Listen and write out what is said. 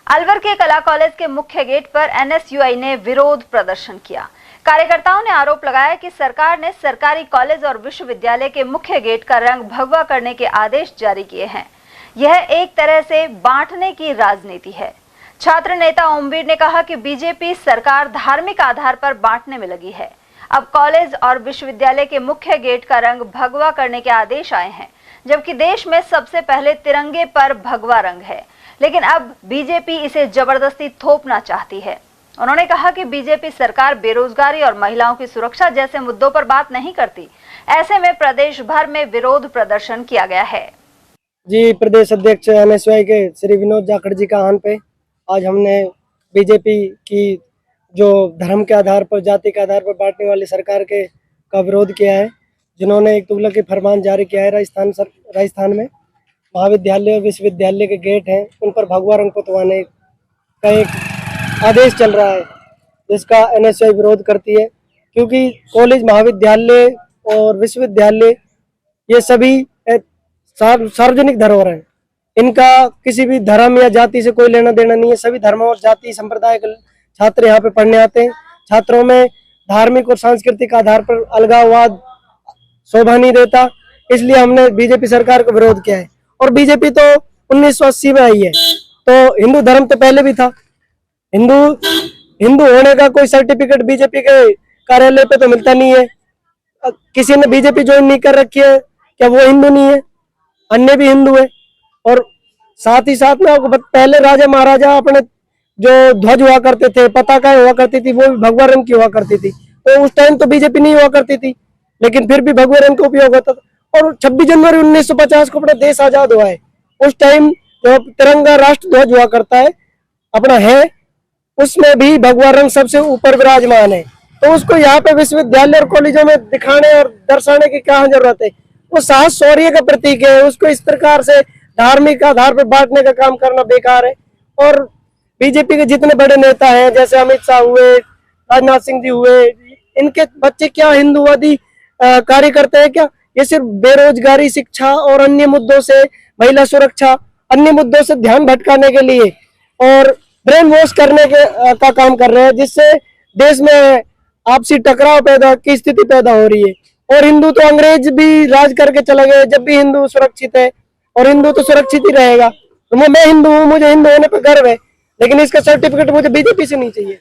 अलवर के कला कॉलेज के मुख्य गेट पर एनएसयूआई ने विरोध प्रदर्शन किया। कार्यकर्ताओं ने आरोप लगाया कि सरकार ने सरकारी कॉलेज और विश्वविद्यालय के मुख्य गेट का रंग भगवा करने के आदेश जारी किए हैं। यह एक तरह से बांटने की राजनीति है। छात्र नेता ओमवीर ने कहा कि बीजेपी सरकार धार्मिक आधार पर बांटने में लगी है। अब कॉलेज और विश्वविद्यालय के मुख्य गेट का रंग भगवा करने के आदेश आए हैं, जबकि देश में सबसे पहले तिरंगे पर भगवा रंग है, लेकिन अब बीजेपी इसे जबरदस्ती थोपना चाहती है। उन्होंने कहा कि बीजेपी सरकार बेरोजगारी और महिलाओं की सुरक्षा जैसे मुद्दों पर बात नहीं करती। ऐसे में प्रदेश भर में विरोध प्रदर्शन किया गया है। जी, प्रदेश अध्यक्ष एनएसयूआई के श्री विनोद जाखड़ जी का आह्वान पे आज हमने बीजेपी की जो धर्म के आधार पर, जाति के आधार पर बांटने वाली सरकार का विरोध किया है, जिन्होंने एक तुगलकी फरमान जारी किया है। राजस्थान में महाविद्यालय और विश्वविद्यालय के गेट हैं, उन पर भगवा रंग पुतवाने का एक आदेश चल रहा है, जिसका एनएसयूआई विरोध करती है। क्योंकि कॉलेज, महाविद्यालय और विश्वविद्यालय ये सभी सार्वजनिक धरोहर हैं। इनका किसी भी धर्म या जाति से कोई लेना देना नहीं है। सभी धर्मों और जाति संप्रदाय के छात्र यहाँ पे पढ़ने आते हैं। छात्रों में धार्मिक और सांस्कृतिक आधार पर अलगाववाद शोभा नहीं देता, इसलिए हमने बीजेपी सरकार का विरोध किया है। और बीजेपी तो 1980 में आई है, तो हिंदू धर्म तो पहले भी था। हिंदू होने का कोई सर्टिफिकेट बीजेपी के कार्यालय पे तो मिलता नहीं है। किसी ने बीजेपी ज्वाइन नहीं कर रखी है, क्या वो हिंदू नहीं है? अन्य भी हिंदू है। और साथ ही साथ में आपको पहले राजा महाराजा अपने जो ध्वज हुआ करते थे, पताका हुआ करती थी, वो भी भगवा रंग की हुआ करती थी। तो उस टाइम तो बीजेपी नहीं हुआ करती थी, लेकिन फिर भी भगवा रंग का उपयोग होता था। और 26 जनवरी 1950 को अपना देश आजाद हुआ है, उस टाइम जो तिरंगा राष्ट्र ध्वज हुआ करता है अपना है, उसमें भी भगवा रंग सबसे ऊपर विराजमान है। तो उसको यहाँ पे विश्वविद्यालय और कॉलेजों में दिखाने और दर्शाने की क्या जरूरत है? वो साहस शौर्य का प्रतीक है। उसको इस प्रकार से धार्मिक आधार पर बांटने का काम करना बेकार है। और बीजेपी के जितने बड़े नेता हैं, जैसे अमित शाह हुए, राजनाथ सिंह जी हुए, इनके बच्चे क्या हिंदूवादी कार्य करते हैं क्या? ये सिर्फ बेरोजगारी, शिक्षा और अन्य मुद्दों से, महिला सुरक्षा, अन्य मुद्दों से ध्यान भटकाने के लिए और ब्रेन वॉश करने का काम कर रहे हैं, जिससे देश में आपसी टकराव की स्थिति पैदा हो रही है। और हिंदू तो अंग्रेज भी राज करके चले गए, जब भी हिंदू सुरक्षित है, और हिंदू तो सुरक्षित ही रहेगा। तो मैं हिंदू हूँ, मुझे हिंदू होने पर गर्व है, लेकिन इसका सर्टिफिकेट मुझे बीजेपी से नहीं चाहिए।